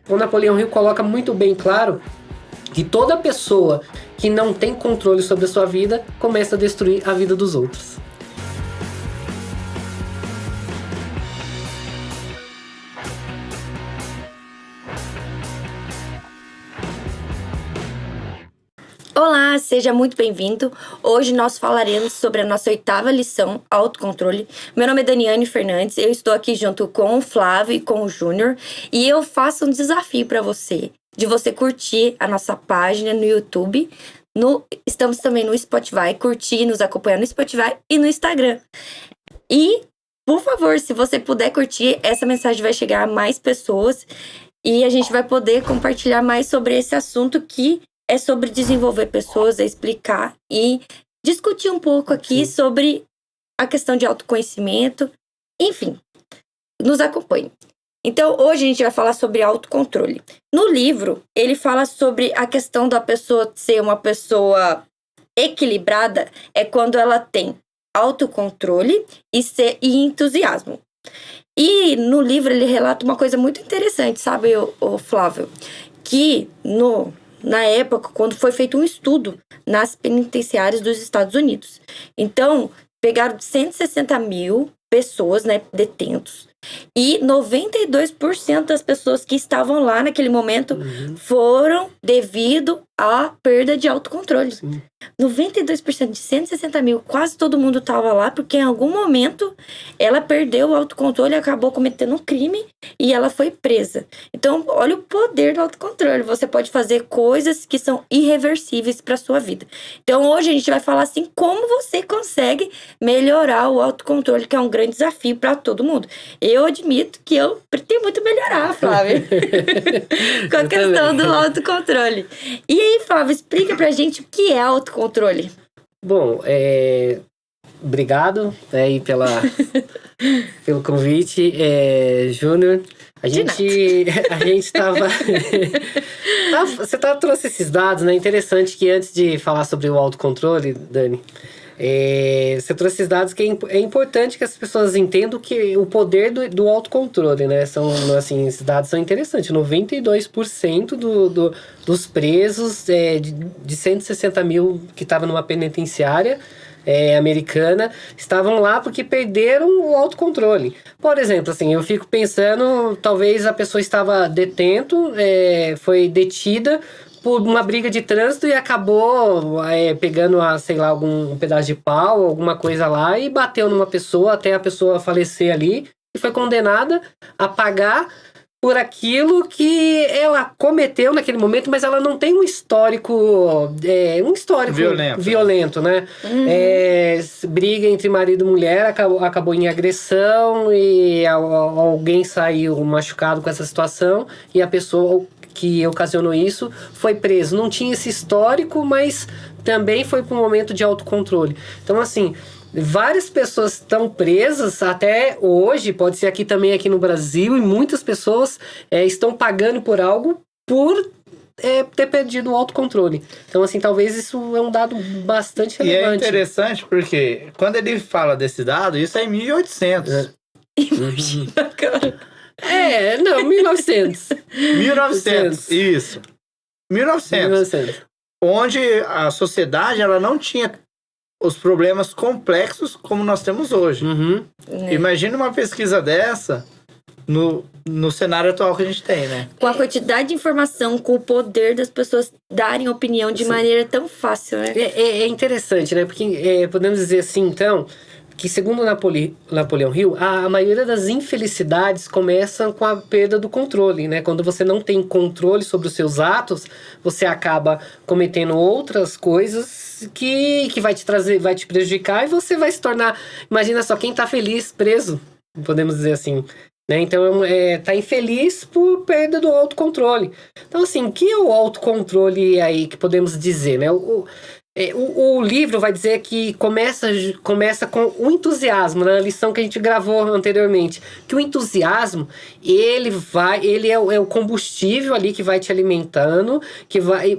o Napoleão Hill coloca muito bem claro que toda pessoa que não tem controle sobre a sua vida começa a destruir a vida dos outros. Olá, seja muito bem-vindo. Hoje nós falaremos sobre a nossa 8ª lição, autocontrole. Meu nome é Daniane Fernandes, eu estou aqui junto com o Flávio e com o Júnior e eu faço um desafio para você, de você curtir a nossa página no YouTube. Estamos também no Spotify, curtir, nos acompanhar no Spotify e no Instagram. E, por favor, se você puder curtir, essa mensagem vai chegar a mais pessoas e a gente vai poder compartilhar mais sobre esse assunto que é sobre desenvolver pessoas, explicar e discutir um pouco aqui sobre a questão de autoconhecimento. Enfim, nos acompanhe. Então, hoje a gente vai falar sobre autocontrole. No livro, ele fala sobre a questão da pessoa ser uma pessoa equilibrada, é quando ela tem autocontrole e entusiasmo. E no livro ele relata uma coisa muito interessante, sabe, o Flávio? Que na época, quando foi feito um estudo nas penitenciárias dos Estados Unidos. Então, pegaram 160 mil pessoas, né, detentos. E 92% das pessoas que estavam lá naquele momento foram devido à perda de autocontrole. Sim. 92% de 160 mil, quase todo mundo estava lá, porque em algum momento ela perdeu o autocontrole, acabou cometendo um crime e ela foi presa. Então, olha o poder do autocontrole. Você pode fazer coisas que são irreversíveis para sua vida. Então, hoje a gente vai falar assim, como você consegue melhorar o autocontrole, que é um grande desafio para todo mundo. Eu admito que eu pretendo muito melhorar, Flávio, com a questão do autocontrole. E aí, Flávio, explica pra gente o que é autocontrole. Bom, obrigado aí pelo convite, Júnior. A gente estava... Você trouxe esses dados, né? Interessante que antes de falar sobre o autocontrole, Dani, você trouxe esses dados que é importante que as pessoas entendam que o poder do autocontrole, né? Assim, esses dados são interessantes. 92% dos presos de 160 mil que estavam numa penitenciária americana estavam lá porque perderam o autocontrole. Por exemplo, assim, eu fico pensando, talvez a pessoa estava foi detida por uma briga de trânsito e acabou pegando, sei lá, algum pedaço de pau, alguma coisa lá e bateu numa pessoa até a pessoa falecer ali e foi condenada a pagar por aquilo que ela cometeu naquele momento, mas ela não tem um histórico violento, né? Briga entre marido e mulher acabou em agressão e alguém saiu machucado com essa situação e a pessoa que ocasionou isso foi preso. Não tinha esse histórico, mas também foi para um momento de autocontrole. Então, assim, várias pessoas estão presas até hoje, pode ser aqui no Brasil, e muitas pessoas estão pagando por algo por ter perdido o autocontrole. Então, assim, talvez isso é um dado bastante relevante. E é interessante porque quando ele fala desse dado, isso é em 1800. Imagina, cara. 1900. 1900, isso. 1900. Onde a sociedade ela não tinha os problemas complexos como nós temos hoje. Imagina uma pesquisa dessa no cenário atual que a gente tem, né? Com a quantidade de informação, com o poder das pessoas darem opinião de maneira tão fácil, né? É interessante, né? Porque podemos dizer assim, então, que segundo Napoleão Hill, a maioria das infelicidades começam com a perda do controle, né? Quando você não tem controle sobre os seus atos, você acaba cometendo outras coisas que vai te prejudicar e você vai se tornar... Imagina só, quem tá feliz, preso, podemos dizer assim, né? Então, tá infeliz por perda do autocontrole. Então, assim, o que é o autocontrole aí que podemos dizer, né? O livro vai dizer que começa com o entusiasmo, na lição que a gente gravou anteriormente. Que o entusiasmo, ele é o combustível ali que vai te alimentando,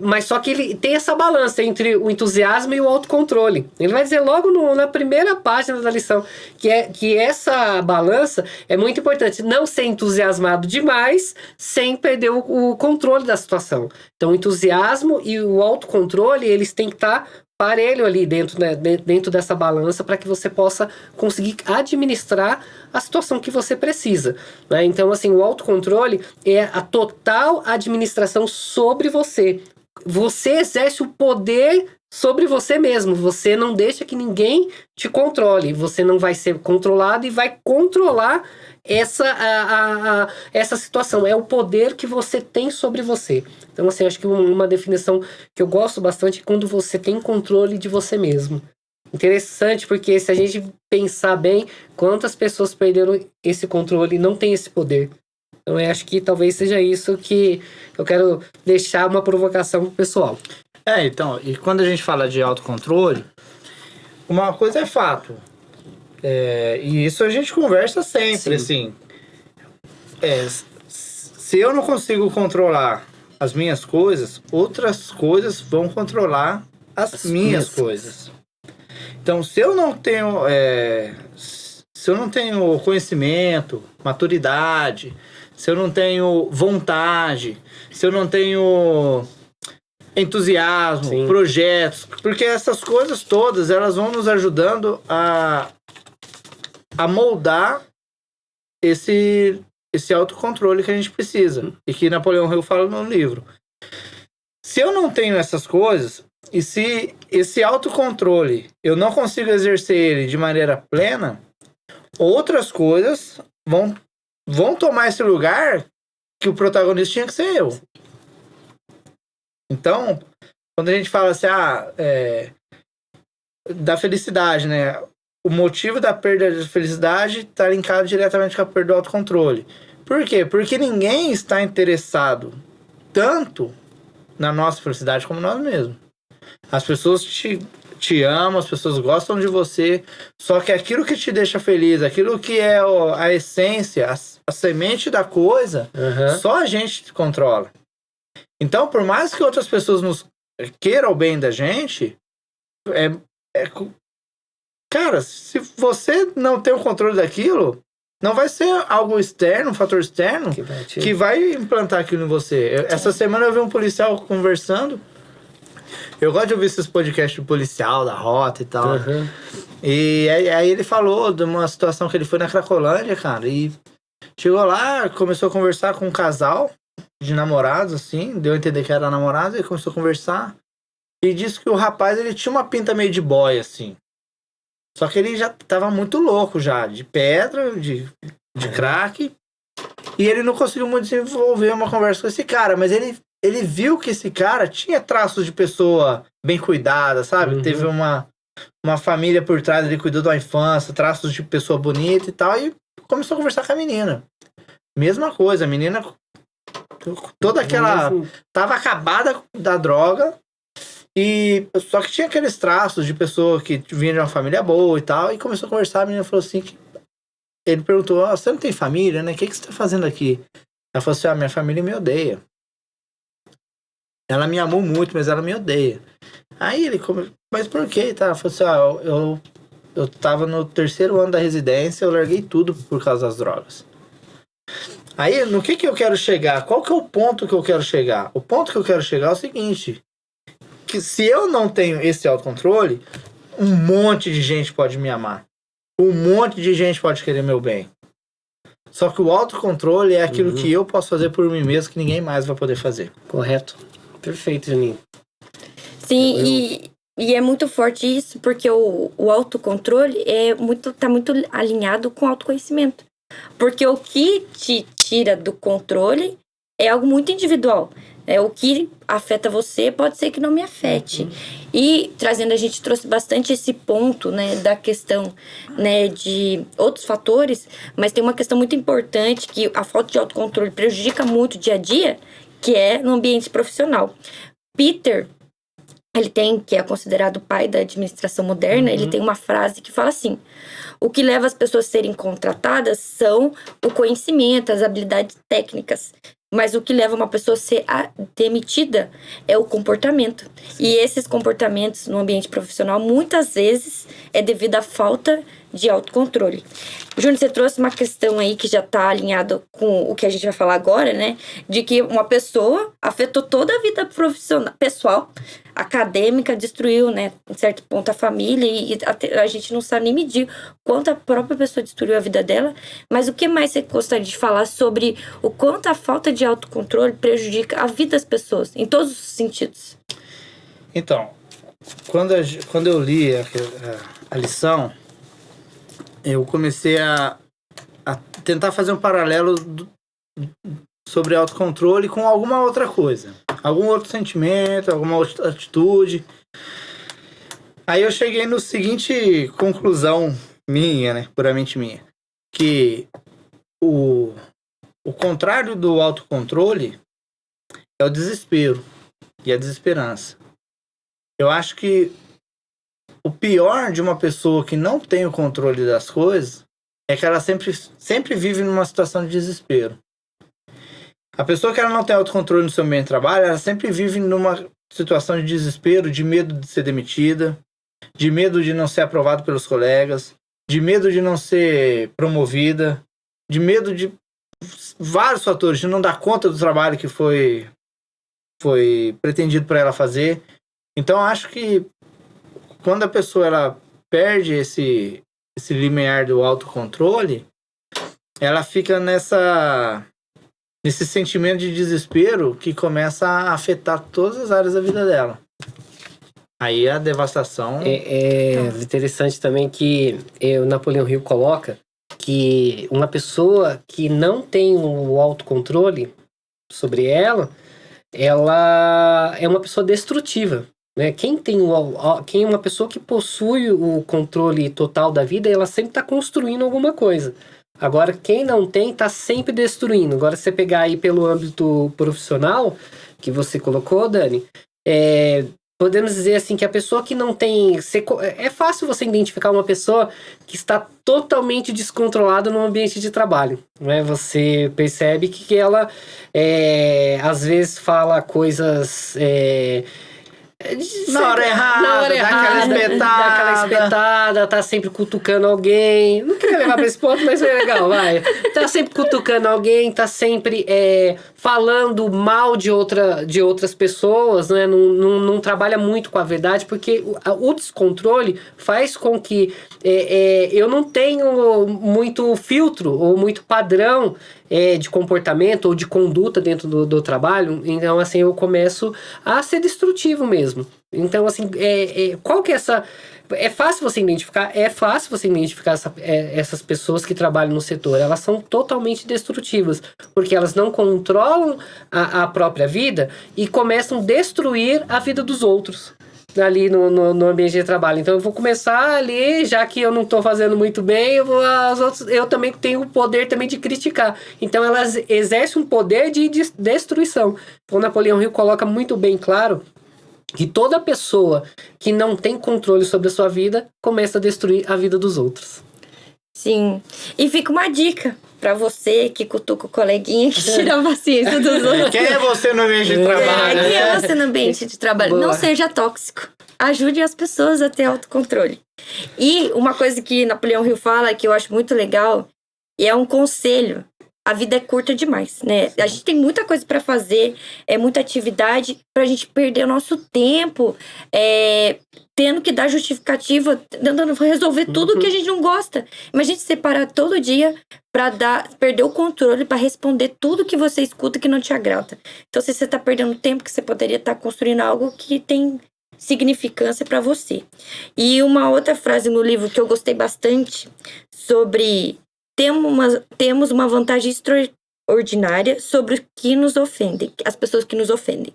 mas só que ele tem essa balança entre o entusiasmo e o autocontrole. Ele vai dizer logo na primeira página da lição que essa balança é muito importante. Não ser entusiasmado demais sem perder o controle da situação. Então, o entusiasmo e o autocontrole, eles têm que estar parelho ali dentro, né, dentro dessa balança para que você possa conseguir administrar a situação que você precisa, né? Então, assim, o autocontrole é a total administração sobre você. Você exerce o poder sobre você mesmo. Você não deixa que ninguém te controle. Você não vai ser controlado e vai controlar essa situação. É o poder que você tem sobre você. Então, assim, acho que uma definição que eu gosto bastante é quando você tem controle de você mesmo. Interessante, porque se a gente pensar bem, quantas pessoas perderam esse controle e não têm esse poder. Então, eu acho que talvez seja isso que eu quero deixar uma provocação pro pessoal. Então, e quando a gente fala de autocontrole, uma coisa é fato. E isso a gente conversa sempre, assim. Se eu não consigo controlar as minhas coisas, outras coisas vão controlar as minhas coisas. Então, se eu não tenho conhecimento, maturidade, se eu não tenho vontade, se eu não tenho entusiasmo, projetos, porque essas coisas todas, elas vão nos ajudando a moldar esse autocontrole que a gente precisa. E que Napoleão Hill fala no livro. Se eu não tenho essas coisas, e se esse autocontrole eu não consigo exercer ele de maneira plena, outras coisas vão tomar esse lugar que o protagonista tinha que ser eu. Então, quando a gente fala assim, da felicidade, né? O motivo da perda de felicidade está linkado diretamente com a perda do autocontrole. Por quê? Porque ninguém está interessado tanto na nossa felicidade como nós mesmos. As pessoas te amam, as pessoas gostam de você, só que aquilo que te deixa feliz, aquilo que é a essência, a semente da coisa, só a gente controla. Então, por mais que outras pessoas nos queiram o bem da gente, cara, se você não tem o controle daquilo, não vai ser algo externo, um fator externo, que vai implantar aquilo em você. Essa semana eu vi um policial conversando. Eu gosto de ouvir esses podcasts de policial, da rota e tal. E aí ele falou de uma situação que ele foi na Cracolândia, cara. E chegou lá, começou a conversar com um casal de namorados, assim. Deu a entender que era namorado, ele começou a conversar. E disse que o rapaz, ele tinha uma pinta meio de boy, assim. Só que ele já tava muito louco já, de pedra, de crack. E ele não conseguiu muito desenvolver uma conversa com esse cara, mas ele viu que esse cara tinha traços de pessoa bem cuidada, sabe? Teve uma família por trás, ele cuidou da infância, traços de pessoa bonita e tal, e começou a conversar com a menina. Mesma coisa, a menina toda aquela... Tava acabada da droga, e só que tinha aqueles traços de pessoa que vinha de uma família boa e tal, e começou a conversar, a menina falou assim, ele perguntou, você não tem família, né? O que você tá fazendo aqui? Ela falou assim, minha família me odeia. Ela me amou muito, mas ela me odeia. Aí ele, mas por quê? Ela falou assim, eu tava no 3º ano da residência, eu larguei tudo por causa das drogas. Aí, no que eu quero chegar? Qual que é o ponto que eu quero chegar? O ponto que eu quero chegar é o seguinte, que se eu não tenho esse autocontrole, um monte de gente pode me amar. Um monte de gente pode querer meu bem. Só que o autocontrole é aquilo que eu posso fazer por mim mesmo, que ninguém mais vai poder fazer. Correto. Perfeito, Juninho. Sim, e é muito forte isso, porque o autocontrole tá muito alinhado com o autoconhecimento. Porque o que te tira do controle é algo muito individual. O que afeta você pode ser que não me afete. E a gente trouxe bastante esse ponto, né, da questão, né, de outros fatores, mas tem uma questão muito importante que a falta de autocontrole prejudica muito o dia a dia, que é no ambiente profissional. Peter que é considerado o pai da administração moderna, ele tem uma frase que fala assim: o que leva as pessoas a serem contratadas são o conhecimento, as habilidades técnicas. Mas o que leva uma pessoa a ser demitida é o comportamento. E esses comportamentos no ambiente profissional, muitas vezes, é devido à falta de autocontrole. Júnior, você trouxe uma questão aí que já está alinhado com o que a gente vai falar agora, né? De que uma pessoa afetou toda a vida profissional, pessoal, acadêmica, destruiu, né? Em certo ponto, a família. E a gente não sabe nem medir quanto a própria pessoa destruiu a vida dela. Mas o que mais você gostaria de falar sobre o quanto a falta de autocontrole prejudica a vida das pessoas, em todos os sentidos? Então, quando eu li a lição, eu comecei a tentar fazer um paralelo sobre autocontrole com alguma outra coisa. Algum outro sentimento, alguma outra atitude. Aí eu cheguei no seguinte conclusão minha, né? Puramente minha. Que o contrário do autocontrole é o desespero e a desesperança. Eu acho que o pior de uma pessoa que não tem o controle das coisas é que ela sempre vive numa situação de desespero. A pessoa que ela não tem autocontrole no seu meio de trabalho, ela sempre vive numa situação de desespero, de medo de ser demitida, de medo de não ser aprovado pelos colegas, de medo de não ser promovida, de medo de vários fatores, de não dar conta do trabalho que foi pretendido para ela fazer. Então, eu acho que quando a pessoa ela perde esse limiar do autocontrole, ela fica nesse sentimento de desespero que começa a afetar todas as áreas da vida dela. Aí a devastação... É interessante também que o Napoleão Hill coloca que uma pessoa que não tem o autocontrole sobre ela é uma pessoa destrutiva. Né? Quem é uma pessoa que possui o controle total da vida, ela sempre está construindo alguma coisa. Agora, quem não tem, está sempre destruindo. Agora, se você pegar aí pelo âmbito profissional, que você colocou, Dani, podemos dizer assim que a pessoa que não tem... É fácil você identificar uma pessoa que está totalmente descontrolada no ambiente de trabalho. Né? Você percebe que ela, às vezes, fala coisas... Na hora errada, dá aquela espetada, tá sempre cutucando alguém. Não queria levar pra esse ponto, mas é legal, vai. Tá sempre cutucando alguém, tá sempre falando mal de outras pessoas, né? Não trabalha muito com a verdade, porque o descontrole faz com que eu não tenho muito filtro ou muito padrão de comportamento ou de conduta dentro do trabalho. Então, assim, eu começo a ser destrutivo mesmo. Então, assim, qual que é essa... É fácil você identificar essas pessoas que trabalham no setor. Elas são totalmente destrutivas, porque elas não controlam a própria vida e começam a destruir a vida dos outros ali no ambiente de trabalho. Então eu vou começar ali, já que eu não estou fazendo muito bem, eu também tenho o poder também de criticar. Então elas exercem um poder de destruição. O Napoleão Hill coloca muito bem claro que toda pessoa que não tem controle sobre a sua vida começa a destruir a vida dos outros. Sim. E fica uma dica pra você que cutuca o coleguinha que tira a paciência dos outros. Quem é você no ambiente de trabalho? Quem é você no ambiente de trabalho? Boa. Não seja tóxico. Ajude as pessoas a ter autocontrole. E uma coisa que Napoleão Hill fala, que eu acho muito legal, e é um conselho. A vida é curta demais, né? A gente tem muita coisa pra fazer, muita atividade, pra gente perder o nosso tempo, tendo que dar justificativa, tentando resolver tudo que a gente não gosta. Imagina se separar todo dia pra perder o controle, pra responder tudo que você escuta que não te agrada. Então, se você tá perdendo tempo, que você poderia estar construindo algo que tem significância pra você. E uma outra frase no livro que eu gostei bastante sobre... Temos uma vantagem extraordinária sobre os que nos ofendem, as pessoas que nos ofendem.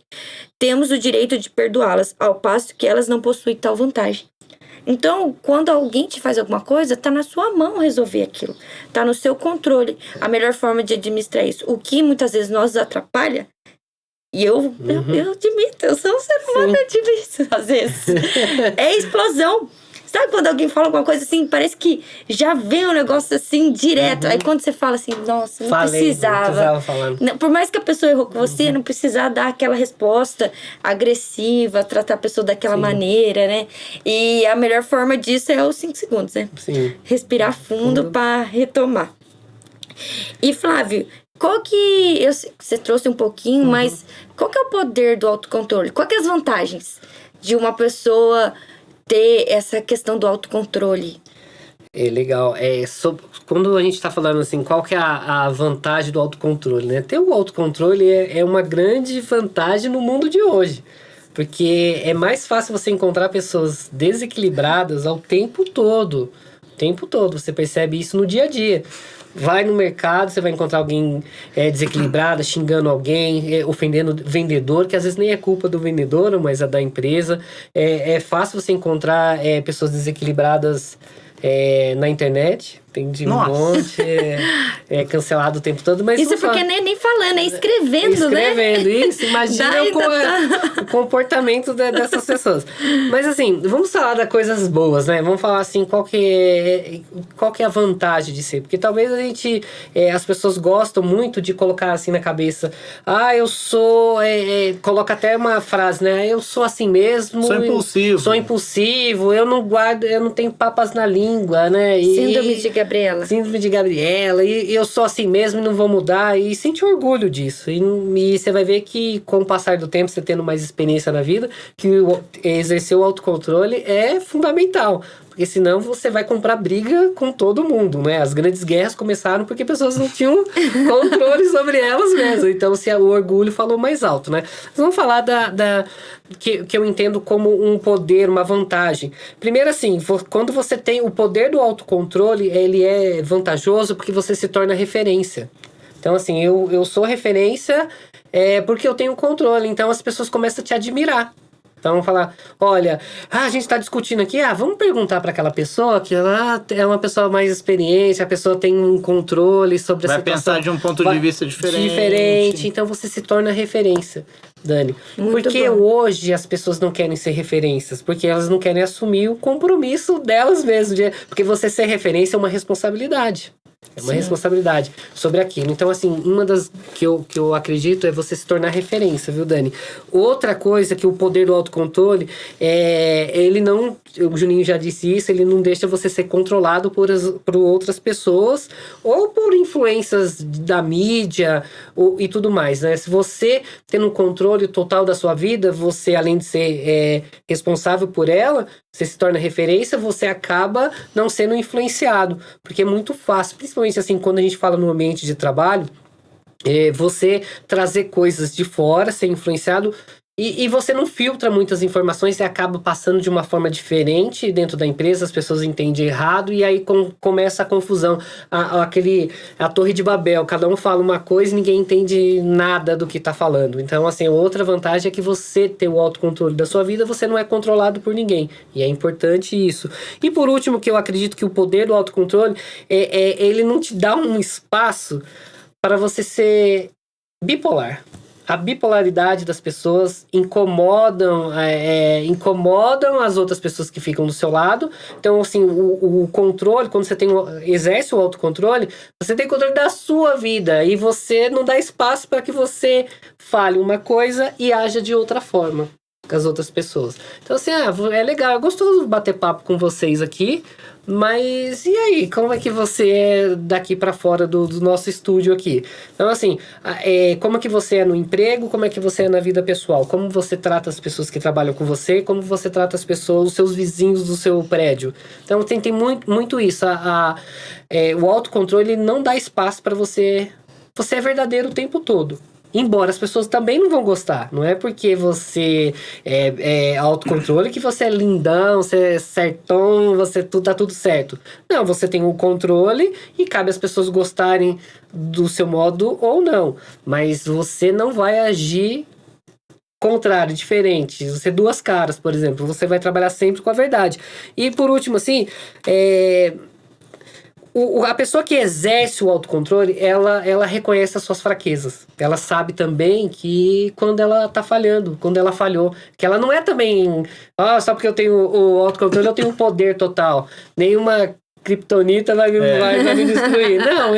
Temos o direito de perdoá-las, ao passo que elas não possuem tal vantagem. Então, quando alguém te faz alguma coisa, tá na sua mão resolver aquilo. Tá no seu controle. A melhor forma de administrar isso. O que muitas vezes nos atrapalha E eu admito, eu sou um ser humano, eu admito, às vezes. É explosão. Sabe quando alguém fala alguma coisa assim, parece que já vem um negócio assim, direto. Aí quando você fala assim, nossa, não precisava. Não, por mais que a pessoa errou com você, não precisava dar aquela resposta agressiva, tratar a pessoa daquela maneira, né? E a melhor forma disso é os 5 segundos, né? Sim. Respirar fundo para retomar. E Flávio, qual que... você trouxe um pouquinho, mas qual que é o poder do autocontrole? Qual que é as vantagens de uma pessoa ter essa questão do autocontrole? É legal. Quando a gente está falando assim, qual que é a vantagem do autocontrole, né? Ter o autocontrole é uma grande vantagem no mundo de hoje. Porque é mais fácil você encontrar pessoas desequilibradas ao tempo todo. O tempo todo. Você percebe isso no dia a dia. Vai no mercado, você vai encontrar alguém desequilibrado, xingando alguém, ofendendo o vendedor, que às vezes nem é culpa do vendedor, mas é da empresa. É fácil você encontrar pessoas desequilibradas na internet. Tem de um monte, cancelado o tempo todo. Mas isso é porque nem falando, é escrevendo, né? Escrevendo, isso. Imagina o comportamento dessas pessoas. Mas assim, vamos falar das coisas boas, né? Vamos falar assim, qual que é a vantagem de ser? Porque talvez as pessoas gostam muito de colocar assim na cabeça, eu sou... coloca até uma frase, né? Eu sou assim mesmo. Sou impulsivo, eu não guardo, eu não tenho papas na língua, né? Síndrome de Gabriela, e eu sou assim mesmo e não vou mudar, e sente orgulho disso. E você vai ver que com o passar do tempo, você tendo mais experiência na vida, que exercer o autocontrole é fundamental. Porque senão você vai comprar briga com todo mundo, né? As grandes guerras começaram porque pessoas não tinham controle sobre elas mesmas. Então, o orgulho falou mais alto, né? Mas vamos falar que eu entendo como um poder, uma vantagem. Primeiro, assim, quando você tem o poder do autocontrole, ele é vantajoso porque você se torna referência. Então, assim, eu sou referência porque eu tenho controle. Então, as pessoas começam a te admirar. Então, vamos falar, olha, a gente está discutindo aqui, vamos perguntar para aquela pessoa que ela é uma pessoa mais experiente, a pessoa tem um controle sobre a situação. Vai pensar de um ponto de vista diferente. Então, você se torna referência, Dani. Porque hoje as pessoas não querem ser referências, porque elas não querem assumir o compromisso delas mesmas. Porque você ser referência é uma responsabilidade. É uma responsabilidade sobre aquilo. Então, assim, uma das que eu acredito é você se tornar referência, viu, Dani? Outra coisa que o poder do autocontrole ele não... O Juninho já disse isso, ele não deixa você ser controlado por outras pessoas ou por influências da mídia e tudo mais, né? Se você tem um controle total da sua vida, você, além de ser responsável por ela, você se torna referência, você acaba não sendo influenciado, porque é muito fácil, principalmente assim, quando a gente fala no ambiente de trabalho, você trazer coisas de fora, ser influenciado, e você não filtra muitas informações e acaba passando de uma forma diferente dentro da empresa, as pessoas entendem errado e aí começa a confusão, a Torre de Babel, cada um fala uma coisa e ninguém entende nada do que está falando. Então, assim, outra vantagem é que você ter o autocontrole da sua vida, você não é controlado por ninguém, e é importante isso. E por último, que eu acredito que o poder do autocontrole, ele não te dá um espaço para você ser bipolar. A bipolaridade das pessoas incomodam as outras pessoas que ficam do seu lado. Então, assim, o controle, quando você exerce o autocontrole, você tem controle da sua vida e você não dá espaço para que você fale uma coisa e haja de outra forma com as outras pessoas. Então, assim, é legal, é gostoso bater papo com vocês aqui, mas e aí, como é que você é daqui para fora do nosso estúdio aqui? Então, assim, como é que você é no emprego, como é que você é na vida pessoal? Como você trata as pessoas que trabalham com você, como você trata as pessoas, os seus vizinhos do seu prédio? Então, tem muito, muito isso. O autocontrole não dá espaço para você... Você é verdadeiro o tempo todo. Embora as pessoas também não vão gostar. Não é porque você é autocontrole que você é lindão, você é certão, tá tudo certo. Não, você tem o controle e cabe às pessoas gostarem do seu modo ou não. Mas você não vai agir contrário, diferente. Você duas caras, por exemplo. Você vai trabalhar sempre com a verdade. E por último, assim, A pessoa que exerce o autocontrole, ela reconhece as suas fraquezas. Ela sabe também que quando ela tá falhando, quando ela falhou. Que ela não é também... só porque eu tenho o autocontrole, eu tenho o poder total. Nenhuma criptonita vai me destruir. Não,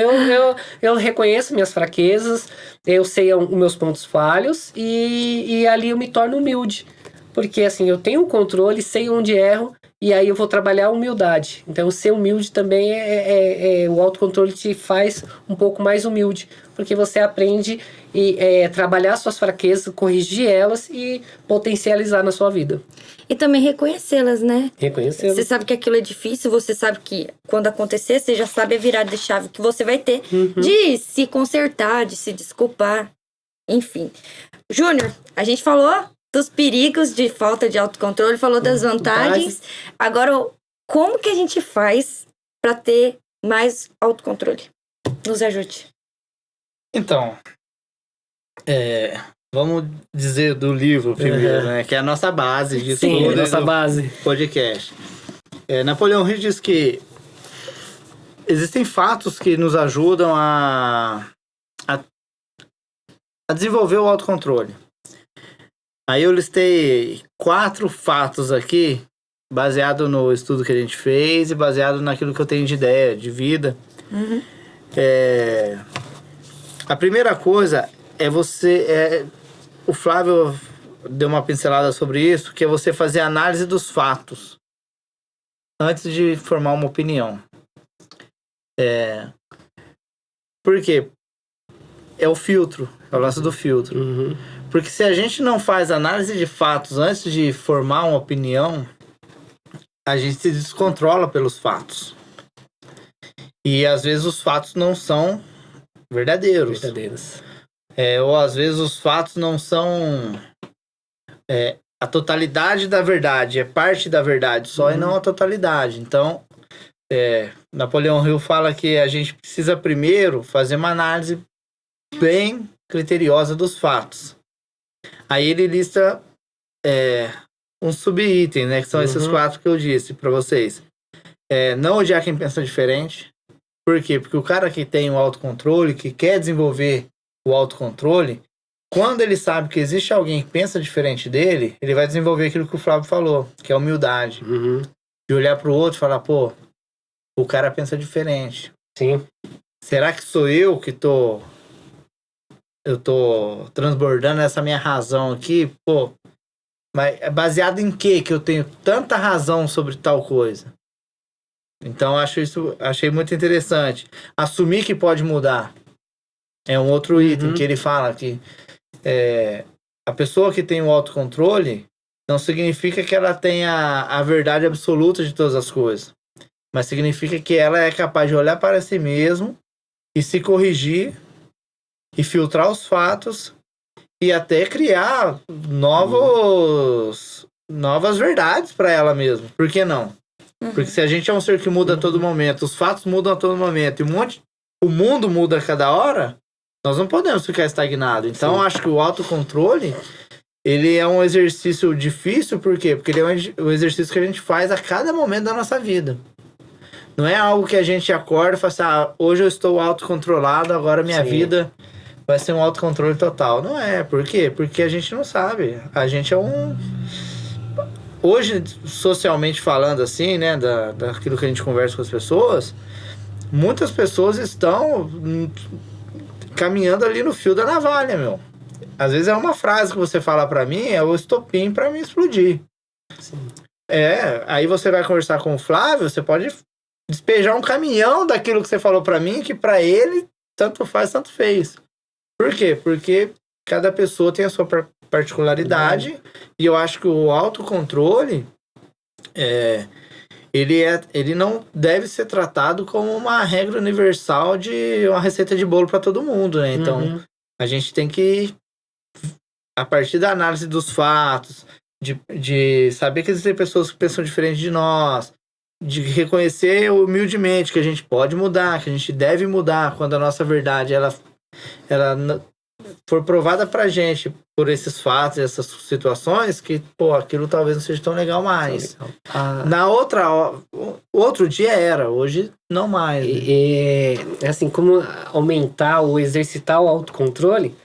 eu reconheço minhas fraquezas, eu sei os meus pontos falhos e ali eu me torno humilde. Porque assim, eu tenho o controle, sei onde erro, e aí eu vou trabalhar a humildade. Então, ser humilde também o autocontrole te faz um pouco mais humilde. Porque você aprende a trabalhar suas fraquezas, corrigir elas e potencializar na sua vida. E também reconhecê-las, né? Reconhecê-las. Você sabe que aquilo é difícil, você sabe que quando acontecer, você já sabe a virada de chave que você vai ter de se consertar, de se desculpar. Enfim. Júnior, a gente falou dos perigos de falta de autocontrole, falou das vantagens. Agora, como que a gente faz para ter mais autocontrole? Nos ajude. Então, vamos dizer do livro primeiro, né? Que é a nossa base de tudo. Sim, nossa base. Podcast. Napoleão Hill diz que existem fatos que nos ajudam a desenvolver o autocontrole. Aí eu listei 4 fatos aqui, baseado no estudo que a gente fez e baseado naquilo que eu tenho de ideia, de vida. A primeira coisa o Flávio deu uma pincelada sobre isso, que é você fazer análise dos fatos antes de formar uma opinião. Por quê? É o filtro, é o lance do filtro. Porque se a gente não faz análise de fatos antes de formar uma opinião, a gente se descontrola pelos fatos. E às vezes os fatos não são verdadeiros. Ou às vezes os fatos não são a totalidade da verdade, é parte da verdade só e não a totalidade. Então, Napoleão Hill fala que a gente precisa primeiro fazer uma análise bem criteriosa dos fatos. Aí ele lista um subitem, né? Que são esses 4 que eu disse pra vocês. Não odiar quem pensa diferente. Por quê? Porque o cara que tem o autocontrole, que quer desenvolver o autocontrole, quando ele sabe que existe alguém que pensa diferente dele, ele vai desenvolver aquilo que o Flávio falou, que é a humildade. De olhar pro outro e falar, pô, o cara pensa diferente. Sim. Será que sou eu que tô transbordando essa minha razão aqui? Pô, mas é baseado em quê que eu tenho tanta razão sobre tal coisa? Então, achei muito interessante. Assumir que pode mudar. É um outro item que ele fala que a pessoa que tem o autocontrole não significa que ela tenha a verdade absoluta de todas as coisas. Mas significa que ela é capaz de olhar para si mesmo e se corrigir e filtrar os fatos e até criar novas verdades para ela mesma. Por que não? Porque se a gente é um ser que muda a todo momento, os fatos mudam a todo momento e o mundo muda a cada hora, nós não podemos ficar estagnados. Então, eu acho que o autocontrole, ele é um exercício difícil, por quê? Porque ele é um exercício que a gente faz a cada momento da nossa vida. Não é algo que a gente acorda e fala assim, hoje eu estou autocontrolado, agora minha vida vai ser um autocontrole total. Não é. Por quê? Porque a gente não sabe. A gente é Hoje, socialmente falando assim, né, daquilo que a gente conversa com as pessoas, muitas pessoas estão caminhando ali no fio da navalha, meu. Às vezes é uma frase que você fala pra mim, é o estopim pra me explodir. Sim. Aí você vai conversar com o Flávio, você pode despejar um caminhão daquilo que você falou pra mim, que pra ele tanto faz, tanto fez. Por quê? Porque cada pessoa tem a sua particularidade e eu acho que o autocontrole ele não deve ser tratado como uma regra universal de uma receita de bolo para todo mundo, né? Então, a gente tem que, a partir da análise dos fatos, de saber que existem pessoas que pensam diferente de nós, de reconhecer humildemente que a gente pode mudar, que a gente deve mudar quando a nossa verdade ela for provada pra gente por esses fatos, essas situações, que, pô, aquilo talvez não seja tão legal mais. Na outro dia era, hoje não mais. Assim, como aumentar ou exercitar o autocontrole,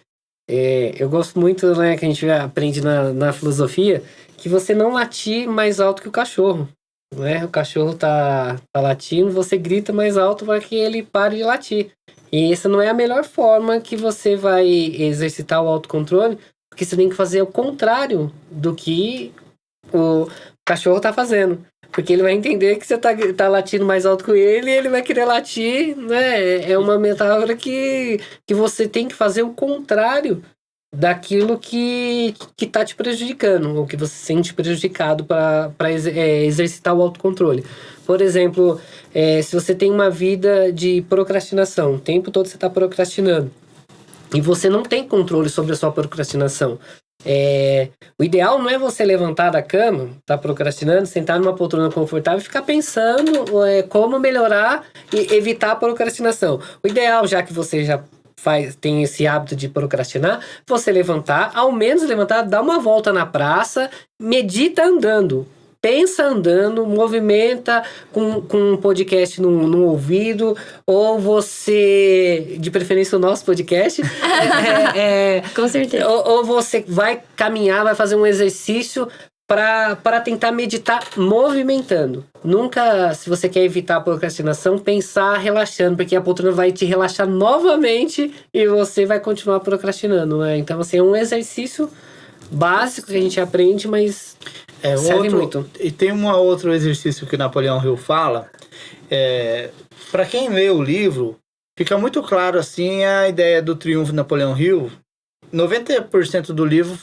eu gosto muito, né, que a gente aprende na filosofia, que você não latir mais alto que o cachorro. Né? O cachorro tá latindo, você grita mais alto para que ele pare de latir. E essa não é a melhor forma que você vai exercitar o autocontrole, porque você tem que fazer o contrário do que o cachorro tá fazendo. Porque ele vai entender que você tá latindo mais alto com ele e ele vai querer latir, né? É uma metáfora que você tem que fazer o contrário daquilo que tá te prejudicando, ou que você se sente prejudicado para exercitar o autocontrole. Por exemplo, se você tem uma vida de procrastinação, o tempo todo você está procrastinando, e você não tem controle sobre a sua procrastinação. O ideal não é você levantar da cama, tá procrastinando, sentar numa poltrona confortável e ficar pensando como melhorar e evitar a procrastinação. O ideal, já que você já tem esse hábito de procrastinar, você levantar, ao menos levantar, dá uma volta na praça, medita andando. Pensa andando, movimenta com um podcast no ouvido, ou você, de preferência o nosso podcast, com certeza. Ou você vai caminhar, vai fazer um exercício para tentar meditar movimentando. Nunca, se você quer evitar a procrastinação, pensar relaxando, porque a poltrona vai te relaxar novamente e você vai continuar procrastinando, né? Então, assim, é um exercício básico que a gente aprende, mas serve muito. E tem outro exercício que Napoleão Hill fala. Para quem lê o livro, fica muito claro assim a ideia do triunfo de Napoleão Hill. 90% do livro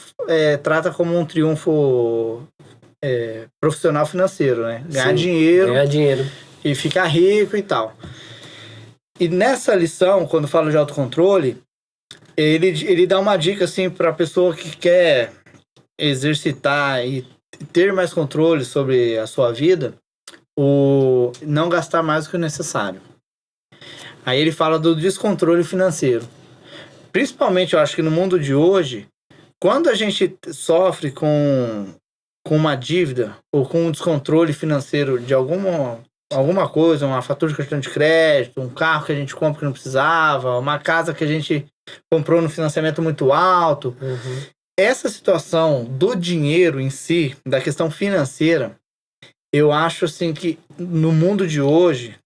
trata como um triunfo profissional financeiro, né? Ganhar dinheiro e ficar rico e tal. E nessa lição, quando fala de autocontrole, ele dá uma dica assim para a pessoa que quer exercitar e ter mais controle sobre a sua vida, não gastar mais do que o necessário. Aí ele fala do descontrole financeiro. Principalmente, eu acho que no mundo de hoje, quando a gente sofre com uma dívida ou com um descontrole financeiro de alguma coisa, uma fatura de cartão de crédito, um carro que a gente compra que não precisava, uma casa que a gente comprou no financiamento muito alto. Uhum. Essa situação do dinheiro em si, da questão financeira, eu acho assim que no mundo de hoje,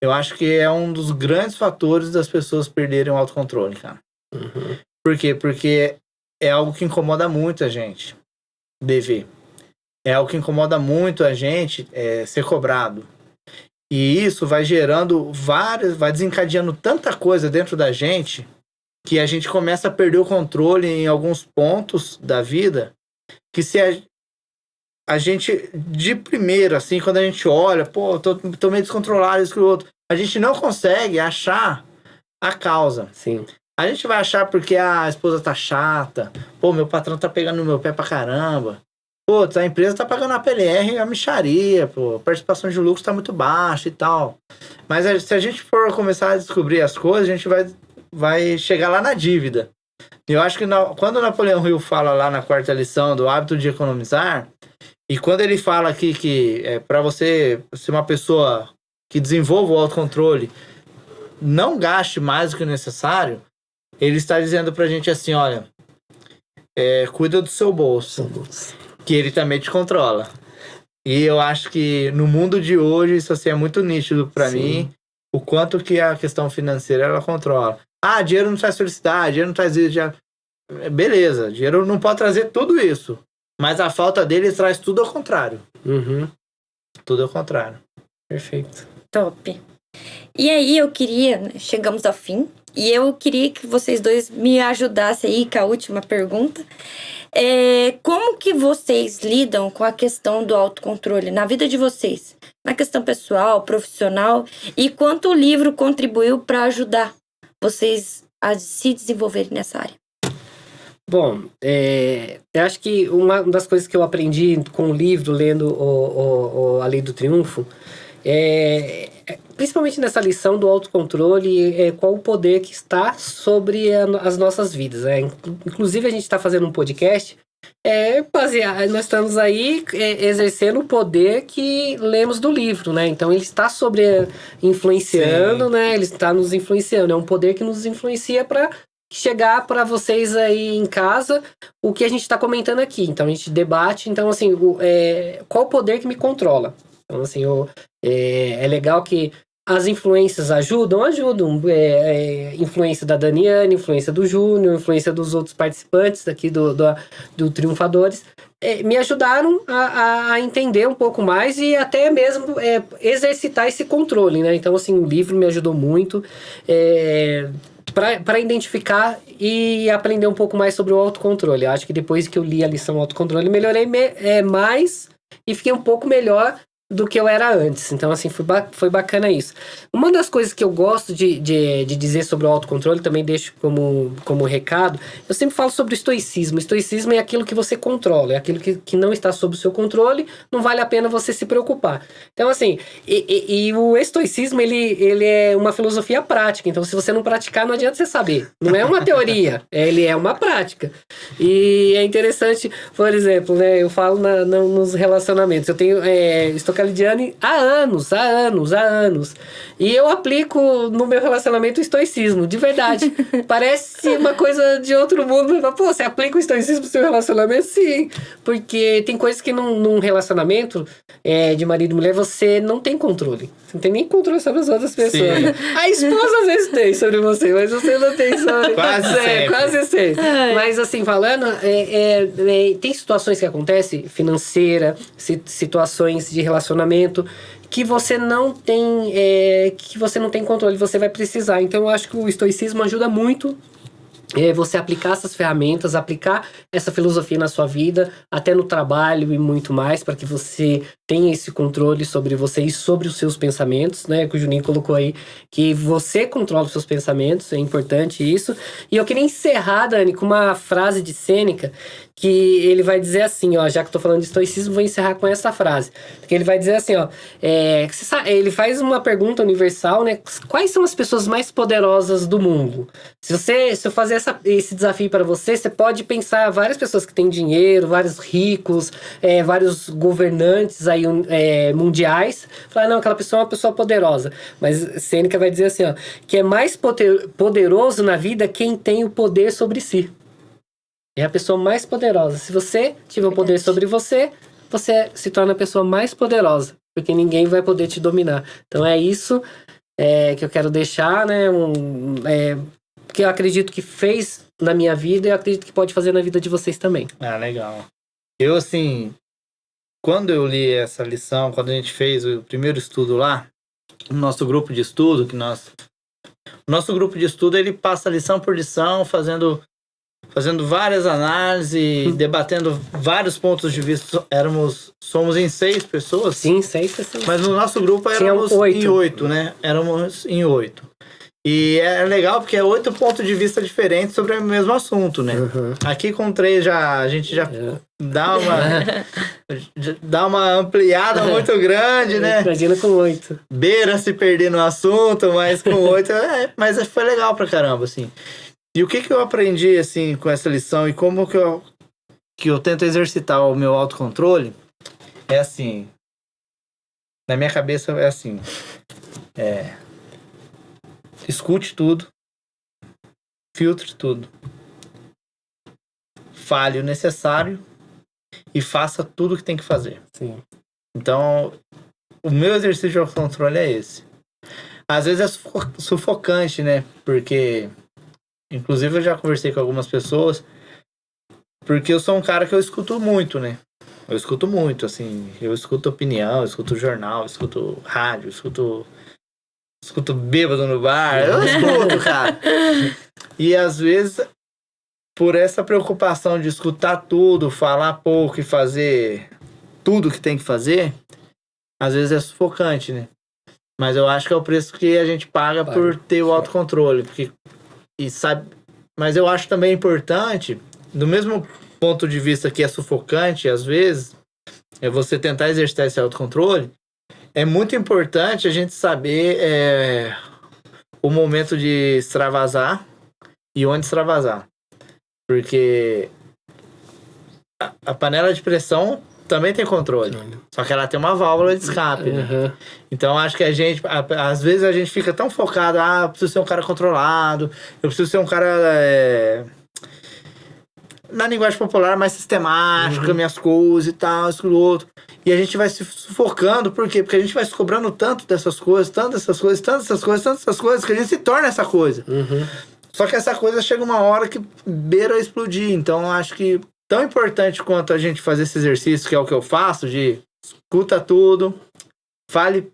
eu acho que é um dos grandes fatores das pessoas perderem o autocontrole, cara. Uhum. Por quê? Porque é algo que incomoda muito a gente dever. É algo que incomoda muito a gente ser cobrado. E isso vai gerando vai desencadeando tanta coisa dentro da gente que a gente começa a perder o controle em alguns pontos da vida, que se a gente, de primeiro, assim, quando a gente olha, pô, tô meio descontrolado, isso que o outro, a gente não consegue achar a causa. Sim. A gente vai achar porque a esposa tá chata, pô, meu patrão tá pegando no meu pé pra caramba, pô, a empresa tá pagando a PLR e a mixaria, pô, a participação de lucro tá muito baixa e tal. Mas se a gente for começar a descobrir as coisas, a gente vai chegar lá na dívida. Eu acho que quando o Napoleão Hill fala lá na 4ª lição do hábito de economizar, e quando ele fala aqui que para você ser uma pessoa que desenvolva o autocontrole, não gaste mais do que o necessário, ele está dizendo pra gente assim, olha, cuida do seu bolso, que ele também te controla. E eu acho que no mundo de hoje isso assim, é muito nítido pra mim, o quanto que a questão financeira ela controla. Ah, dinheiro não traz felicidade, dinheiro não traz isso. Beleza, dinheiro não pode trazer tudo isso. Mas a falta dele traz tudo ao contrário. Uhum. Tudo ao contrário. Perfeito. Top. E aí chegamos ao fim, e eu queria que vocês dois me ajudassem aí com a última pergunta. Como que vocês lidam com a questão do autocontrole na vida de vocês? Na questão pessoal, profissional, e quanto o livro contribuiu para ajudar vocês a se desenvolverem nessa área? Bom, eu acho que uma das coisas que eu aprendi com o livro, lendo A Lei do Triunfo, principalmente nessa lição do autocontrole, qual o poder que está sobre as nossas vidas. Inclusive, a gente está fazendo um podcast nós estamos aí exercendo o poder que lemos do livro, né? Então, ele está influenciando, né? Ele está nos influenciando. É um poder que nos influencia para chegar para vocês aí em casa o que a gente está comentando aqui. Então, a gente debate. Então, assim, qual o poder que me controla? Então, assim, é legal que as influências ajudam. Influência da Daniane, influência do Júnior, influência dos outros participantes aqui do Triunfadores. Me ajudaram a entender um pouco mais e até mesmo exercitar esse controle, né? Então, assim, o livro me ajudou muito para identificar e aprender um pouco mais sobre o autocontrole. Eu acho que depois que eu li a lição autocontrole, melhorei mais e fiquei um pouco melhor do que eu era antes. Então, assim, foi bacana isso. Uma das coisas que eu gosto de dizer sobre o autocontrole, também deixo como recado, eu sempre falo sobre o estoicismo. O estoicismo é aquilo que você controla, é aquilo que não está sob o seu controle, não vale a pena você se preocupar. Então, assim, e o estoicismo, ele é uma filosofia prática. Então, se você não praticar, não adianta você saber. Não é uma teoria, ele é uma prática. E é interessante, por exemplo, né, eu falo nos relacionamentos. Eu tenho Stocalidiane há anos. E eu aplico no meu relacionamento o estoicismo, de verdade. Parece uma coisa de outro mundo. Pô, você aplica o estoicismo no seu relacionamento? Sim. Porque tem coisas que num relacionamento de marido e mulher, você não tem controle. Você não tem nem controle sobre as outras pessoas. Sim. A esposa às vezes tem sobre você, mas você não tem sobre... Quase sempre. Mas assim, falando, tem situações que acontecem, financeira, situações de relacionamento, que você não tem controle, você vai precisar. Então, eu acho que o estoicismo ajuda muito você aplicar essas ferramentas, aplicar essa filosofia na sua vida, até no trabalho e muito mais, para que você tenha esse controle sobre você e sobre os seus pensamentos, né? Que o Juninho colocou aí, que você controla os seus pensamentos, é importante isso. E eu queria encerrar, Dani, com uma frase de Sêneca, que ele vai dizer assim, ó, já que eu tô falando de estoicismo, vou encerrar com essa frase. Porque ele vai dizer assim, ó, ele faz uma pergunta universal, né? Quais são as pessoas mais poderosas do mundo? Se eu fazer esse desafio para você, você pode pensar várias pessoas que têm dinheiro, vários ricos, vários governantes aí, mundiais. Falar, não, aquela pessoa é uma pessoa poderosa. Mas Sêneca vai dizer assim, ó, que é mais poderoso na vida quem tem o poder sobre si. É a pessoa mais poderosa. Se você tiver o poder sobre você, você se torna a pessoa mais poderosa. Porque ninguém vai poder te dominar. Então é isso que eu quero deixar, né? Que eu acredito que fez na minha vida e eu acredito que pode fazer na vida de vocês também. Ah, legal. Eu, assim, quando eu li essa lição, quando a gente fez o primeiro estudo lá, o nosso grupo de estudo, o nosso grupo de estudo, ele passa lição por lição, fazendo várias análises, debatendo vários pontos de vista. Somos em 6 pessoas. Sim, 6 pessoas. Mas no nosso grupo éramos em 8, né? Éramos em 8. E é legal porque é 8 pontos de vista diferentes sobre o mesmo assunto, né? Uhum. Aqui com 3 a gente já dá uma ampliada muito grande, né? Imagina com 8. Beira se perder no assunto, mas com 8 mas foi legal pra caramba, assim. E o que eu aprendi, assim, com essa lição e como que eu tento exercitar o meu autocontrole é assim, na minha cabeça é assim, escute tudo, filtre tudo, fale o necessário e faça tudo o que tem que fazer. Sim. Então, o meu exercício de autocontrole é esse. Às vezes é sufocante, né? Porque, inclusive, eu já conversei com algumas pessoas, porque eu sou um cara que eu escuto muito, né? Eu escuto muito, assim, eu escuto opinião, eu escuto jornal, eu escuto rádio, eu escuto bêbado no bar, eu escuto, cara. E às vezes, por essa preocupação de escutar tudo, falar pouco e fazer tudo que tem que fazer, às vezes é sufocante, né? Mas eu acho que é o preço que a gente paga por ter o autocontrole. Mas eu acho também importante, do mesmo ponto de vista que é sufocante, às vezes, é você tentar exercitar esse autocontrole, é muito importante a gente saber o momento de extravasar e onde extravasar. Porque a panela de pressão também tem controle. Só que ela tem uma válvula de escape, né? Então, acho que às vezes a gente fica tão focado, eu preciso ser um cara controlado, eu preciso ser um cara, na linguagem popular, mais sistemático, com minhas coisas e tal, isso e outro. E a gente vai se sufocando, por quê? Porque a gente vai se cobrando tanto dessas coisas, que a gente se torna essa coisa. Só que essa coisa chega uma hora que beira a explodir. Então, eu acho que tão importante quanto a gente fazer esse exercício, que é o que eu faço, de escuta tudo, fale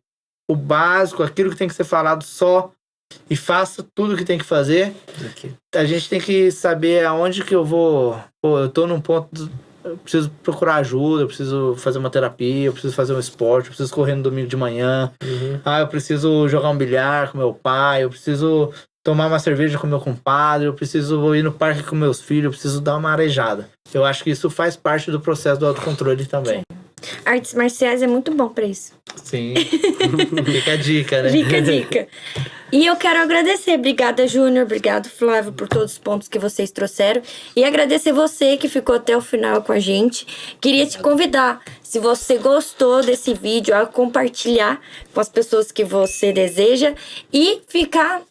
o básico, aquilo que tem que ser falado só, e faça tudo o que tem que fazer. A gente tem que saber aonde que eu vou... eu tô num ponto... Eu preciso procurar ajuda, eu preciso fazer uma terapia, eu preciso fazer um esporte, eu preciso correr no domingo de manhã. Eu preciso jogar um bilhar com meu pai, eu preciso tomar uma cerveja com meu compadre, eu preciso ir no parque com meus filhos, eu preciso dar uma arejada. Eu acho que isso faz parte do processo do autocontrole também. Artes marciais é muito bom pra isso. Sim. Fica a dica, né? Fica a dica. E eu quero agradecer. Obrigada, Júnior. Obrigado, Flávio, por todos os pontos que vocês trouxeram. E agradecer você que ficou até o final com a gente. Queria te convidar, se você gostou desse vídeo, a compartilhar com as pessoas que você deseja e ficar,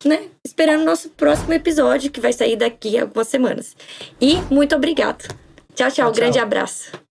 esperando o nosso próximo episódio, que vai sair daqui a algumas semanas. E muito obrigado. Tchau, tchau. Grande abraço.